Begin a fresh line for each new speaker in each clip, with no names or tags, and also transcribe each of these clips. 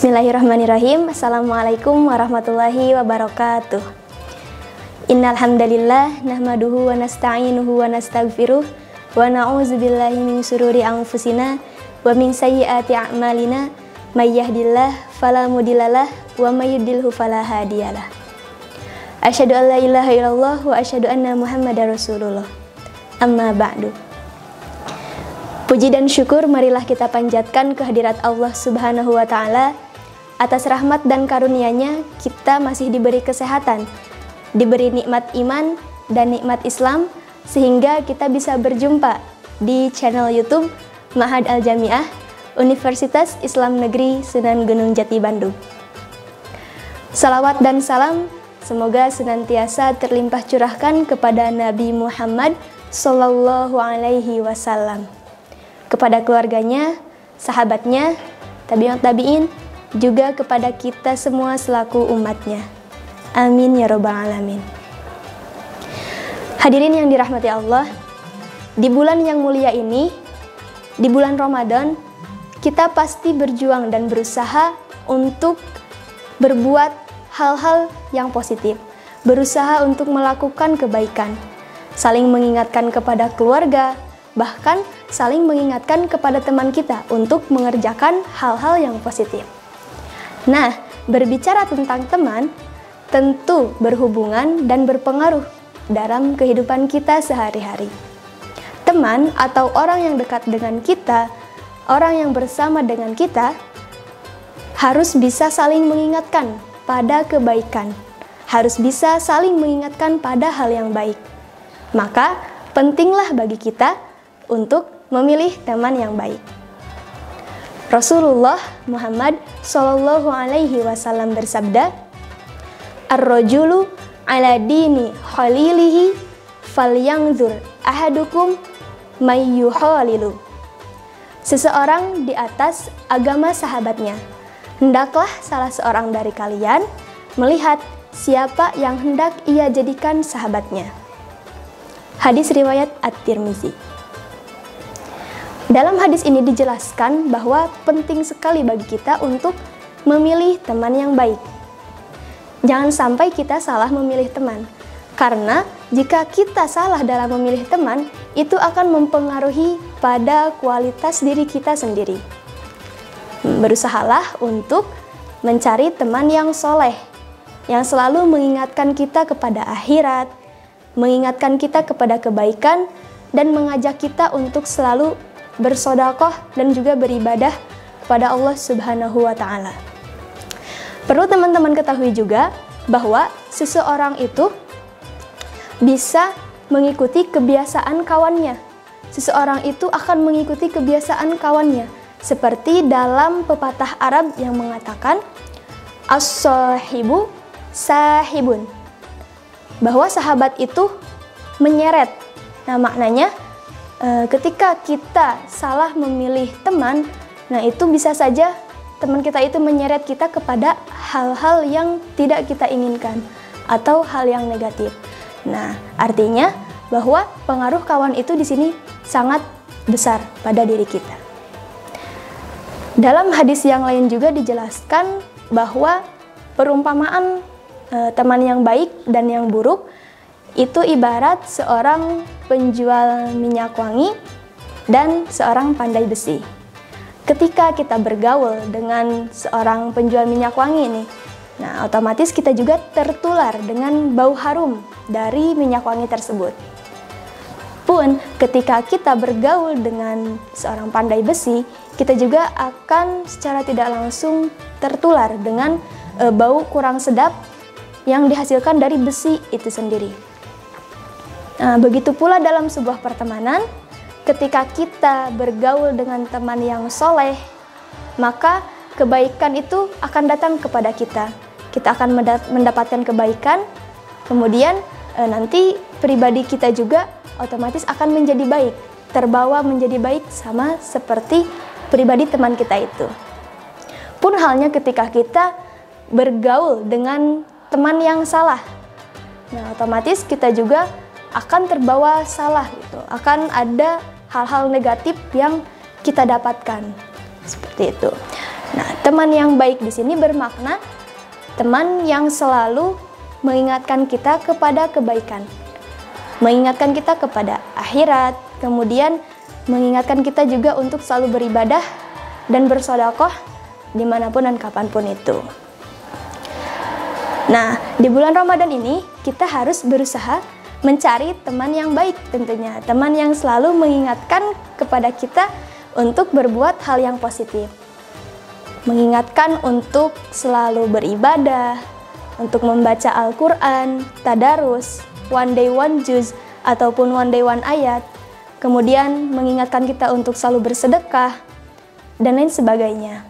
Bismillahirrahmanirrahim. Assalamualaikum warahmatullahi wabarakatuh. Innal hamdalillah nahmaduhu wa nasta'inuhu wa nastaghfiruh wa na'udzubillahi min syururi anfusina wa min sayyiati a'malina may yahdihillahu fala mudhillalah wa may yudlilhu fala hadiyalah. Asyhadu an la ilaha illallah wa asyhadu anna Muhammadar Rasulullah. Amma ba'du. Puji dan syukur marilah kita panjatkan kehadirat Allah Subhanahu wa Ta'ala. Atas rahmat dan karunia-Nya kita masih diberi kesehatan, diberi nikmat iman dan nikmat Islam, sehingga kita bisa berjumpa di channel YouTube Ma'had Al-Jami'ah Universitas Islam Negeri Sunan Gunung Jati Bandung. Salawat dan salam semoga senantiasa terlimpah curahkan kepada Nabi Muhammad Sallallahu Alaihi Wasallam, kepada keluarganya, sahabatnya, tabi'in, juga kepada kita semua selaku umatnya. Amin ya robbal alamin. Hadirin yang dirahmati Allah, di bulan yang mulia ini, di bulan Ramadan, kita pasti berjuang dan berusaha untuk berbuat hal-hal yang positif, berusaha untuk melakukan kebaikan, saling mengingatkan kepada keluarga, bahkan saling mengingatkan kepada teman kita untuk mengerjakan hal-hal yang positif. Nah, berbicara tentang teman, tentu berhubungan dan berpengaruh dalam kehidupan kita sehari-hari. Teman atau orang yang dekat dengan kita, orang yang bersama dengan kita, harus bisa saling mengingatkan pada kebaikan, harus bisa saling mengingatkan pada hal yang baik. Maka, pentinglah bagi kita untuk memilih teman yang baik. Rasulullah Muhammad Sallallahu Alaihi Wasallam bersabda, "Ar-rajulu ala dini khalilihi falyanzur ahadukum may yukhalilu." Seseorang di atas agama sahabatnya. Hendaklah salah seorang dari kalian melihat siapa yang hendak ia jadikan sahabatnya. Hadis riwayat At-Tirmizi. Dalam hadis ini dijelaskan bahwa penting sekali bagi kita untuk memilih teman yang baik. Jangan sampai kita salah memilih teman, karena jika kita salah dalam memilih teman, itu akan mempengaruhi pada kualitas diri kita sendiri. Berusahalah untuk mencari teman yang soleh, yang selalu mengingatkan kita kepada akhirat, mengingatkan kita kepada kebaikan, dan mengajak kita untuk selalu bersedekah dan juga beribadah kepada Allah Subhanahu wa Ta'ala. Perlu teman-teman ketahui juga bahwa seseorang itu bisa mengikuti kebiasaan kawannya. Seseorang itu akan mengikuti kebiasaan kawannya, seperti dalam pepatah Arab yang mengatakan as-sahibu sahibun, bahwa sahabat itu menyeret. Nah, maknanya ketika kita salah memilih teman, nah itu bisa saja teman kita itu menyeret kita kepada hal-hal yang tidak kita inginkan atau hal yang negatif. Nah, artinya bahwa pengaruh kawan itu di sini sangat besar pada diri kita. Dalam hadis yang lain juga dijelaskan bahwa perumpamaan teman yang baik dan yang buruk itu ibarat seorang penjual minyak wangi dan seorang pandai besi. Ketika kita bergaul dengan seorang penjual minyak wangi ini, nah otomatis kita juga tertular dengan bau harum dari minyak wangi tersebut. Pun ketika kita bergaul dengan seorang pandai besi, kita juga akan secara tidak langsung tertular dengan bau kurang sedap yang dihasilkan dari besi itu sendiri. Nah, begitu pula dalam sebuah pertemanan, ketika kita bergaul dengan teman yang soleh, maka kebaikan itu akan datang kepada kita. Kita akan mendapatkan kebaikan, kemudian nanti pribadi kita juga otomatis akan menjadi baik, terbawa menjadi baik sama seperti pribadi teman kita itu. Pun halnya ketika kita bergaul dengan teman yang salah, nah otomatis kita juga akan terbawa salah gitu, akan ada hal-hal negatif yang kita dapatkan seperti itu. Nah, Teman yang baik di sini bermakna teman yang selalu mengingatkan kita kepada kebaikan, mengingatkan kita kepada akhirat, kemudian mengingatkan kita juga untuk selalu beribadah dan bersedekah dimanapun dan kapanpun itu. Nah, di bulan Ramadan ini kita harus berusaha mencari teman yang baik tentunya, teman yang selalu mengingatkan kepada kita untuk berbuat hal yang positif. Mengingatkan untuk selalu beribadah, untuk membaca Al-Quran, tadarus, one day one juz, ataupun one day one ayat. Kemudian mengingatkan kita untuk selalu bersedekah, dan lain sebagainya.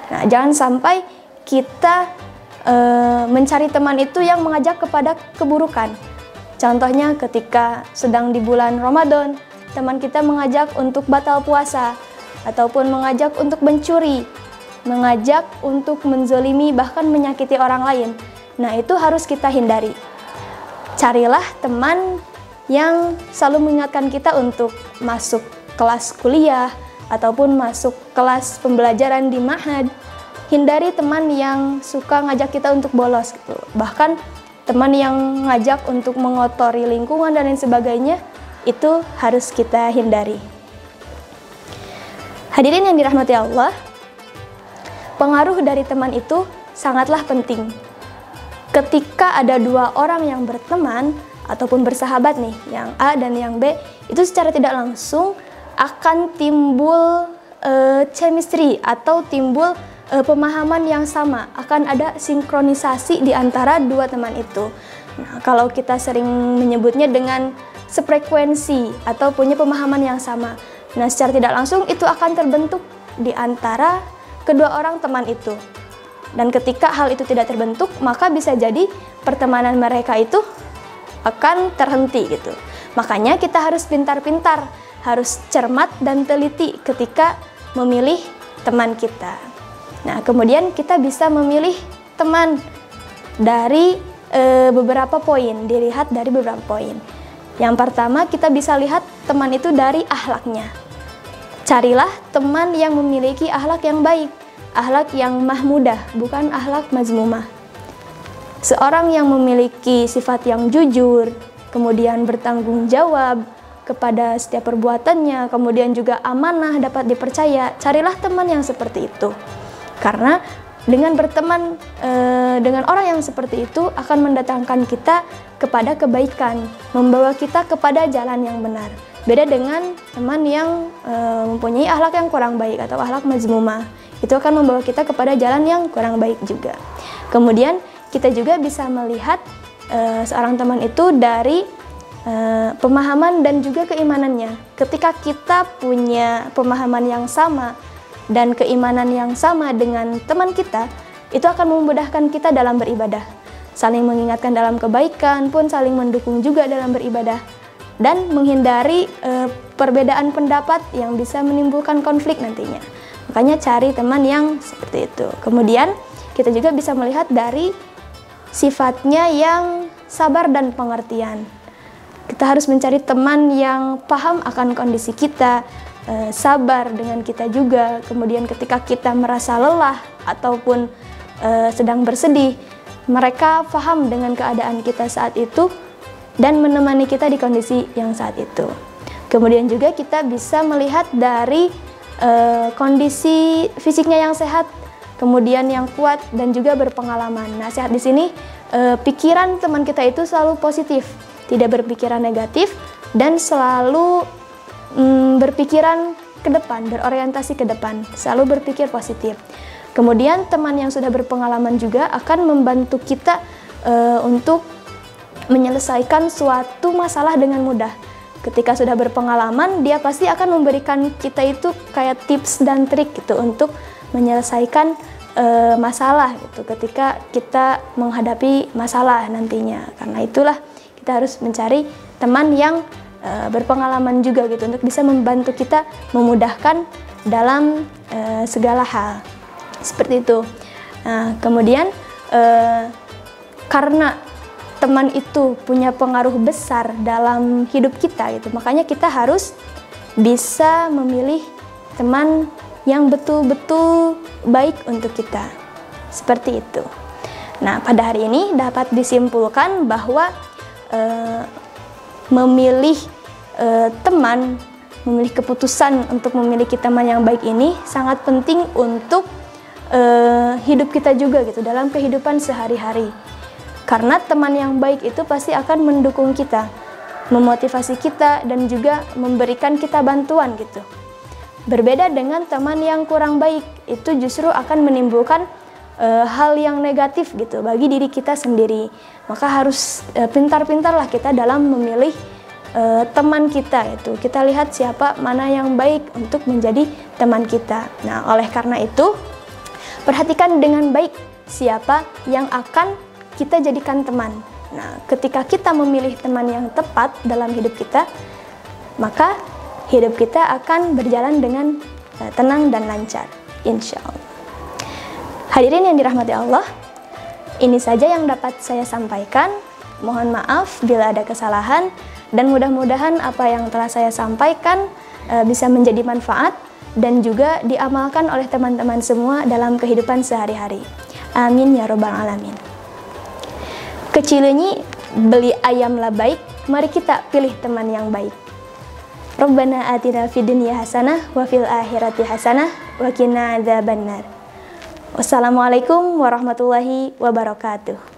Nah, jangan sampai kita mencari teman itu yang mengajak kepada keburukan. Contohnya ketika sedang di bulan Ramadan, teman kita mengajak untuk batal puasa, ataupun mengajak untuk mencuri, mengajak untuk menzolimi, bahkan menyakiti orang lain. Nah, itu harus kita hindari. Carilah teman yang selalu mengingatkan kita untuk masuk kelas kuliah ataupun masuk kelas pembelajaran di ma'had. Hindari teman yang suka ngajak kita untuk bolos gitu. Bahkan teman yang ngajak untuk mengotori lingkungan dan lain sebagainya, itu harus kita hindari. Hadirin yang dirahmati Allah, pengaruh dari teman itu sangatlah penting. Ketika ada dua orang yang berteman ataupun bersahabat nih, yang A dan yang B, itu secara tidak langsung akan timbul chemistry atau timbul pemahaman yang sama, akan ada sinkronisasi di antara dua teman itu. Nah, kalau kita sering menyebutnya dengan sefrekuensi atau punya pemahaman yang sama. Nah, secara tidak langsung itu akan terbentuk di antara kedua orang teman itu. Dan ketika hal itu tidak terbentuk, maka bisa jadi pertemanan mereka itu akan terhenti gitu. Makanya kita harus pintar-pintar, harus cermat dan teliti ketika memilih teman kita. Nah, kemudian kita bisa memilih teman dari beberapa poin, dilihat dari beberapa poin. Yang pertama, kita bisa lihat teman itu dari akhlaknya. Carilah teman yang memiliki akhlak yang baik, akhlak yang mahmudah, bukan akhlak mazmumah. Seorang yang memiliki sifat yang jujur, kemudian bertanggung jawab kepada setiap perbuatannya, kemudian juga amanah, dapat dipercaya. Carilah teman yang seperti itu. Karena dengan berteman dengan orang yang seperti itu akan mendatangkan kita kepada kebaikan, membawa kita kepada jalan yang benar. Beda dengan teman yang mempunyai akhlak yang kurang baik atau akhlak mazmumah. Itu akan membawa kita kepada jalan yang kurang baik juga. Kemudian kita juga bisa melihat seorang teman itu dari pemahaman dan juga keimanannya. Ketika kita punya pemahaman yang sama dan keimanan yang sama dengan teman kita, itu akan memudahkan kita dalam beribadah. Saling mengingatkan dalam kebaikan pun saling mendukung juga dalam beribadah. Dan menghindari perbedaan pendapat yang bisa menimbulkan konflik nantinya. Makanya cari teman yang seperti itu. Kemudian kita juga bisa melihat dari sifatnya yang sabar dan pengertian. Kita harus mencari teman yang paham akan kondisi kita, sabar dengan kita juga. Kemudian ketika kita merasa lelah ataupun sedang bersedih, mereka paham dengan keadaan kita saat itu dan menemani kita di kondisi yang saat itu. Kemudian juga kita bisa melihat dari kondisi fisiknya yang sehat, kemudian yang kuat dan juga berpengalaman. Nah, sehat di sini pikiran teman kita itu selalu positif, tidak berpikiran negatif dan selalu berpikiran ke depan, berorientasi ke depan, selalu berpikir positif. Kemudian teman yang sudah berpengalaman juga akan membantu kita untuk menyelesaikan suatu masalah dengan mudah. Ketika sudah berpengalaman, dia pasti akan memberikan kita itu kayak tips dan trik gitu untuk menyelesaikan masalah gitu ketika kita menghadapi masalah nantinya. Karena itulah kita harus mencari teman yang berpengalaman juga gitu untuk bisa membantu kita memudahkan dalam segala hal seperti itu. Nah, kemudian karena teman itu punya pengaruh besar dalam hidup kita gitu, makanya kita harus bisa memilih teman yang betul-betul baik untuk kita. Seperti itu. Nah, pada hari ini dapat disimpulkan bahwa memilih teman, memilih keputusan untuk memiliki teman yang baik ini sangat penting untuk hidup kita juga gitu, dalam kehidupan sehari-hari. Karena teman yang baik itu pasti akan mendukung kita, memotivasi kita, dan juga memberikan kita bantuan gitu. Berbeda dengan teman yang kurang baik, itu justru akan menimbulkan hal yang negatif gitu bagi diri kita sendiri. Maka harus pintar-pintarlah kita dalam memilih teman kita itu. Kita lihat siapa mana yang baik untuk menjadi teman kita. Nah, oleh karena itu, perhatikan dengan baik siapa yang akan kita jadikan teman. Nah, ketika kita memilih teman yang tepat dalam hidup kita, maka hidup kita akan berjalan dengan tenang dan lancar, insya Allah. Hadirin yang dirahmati Allah, ini saja yang dapat saya sampaikan. Mohon maaf bila ada kesalahan, dan mudah-mudahan apa yang telah saya sampaikan bisa menjadi manfaat dan juga diamalkan oleh teman-teman semua dalam kehidupan sehari-hari. Amin ya robbal alamin. Kecileunyi beli ayam lah baik, mari kita pilih teman yang baik. Rabbana atina fid dunya hasanah wa fil akhirati hasanah wa qina adzabannar. Wassalamualaikum warahmatullahi wabarakatuh.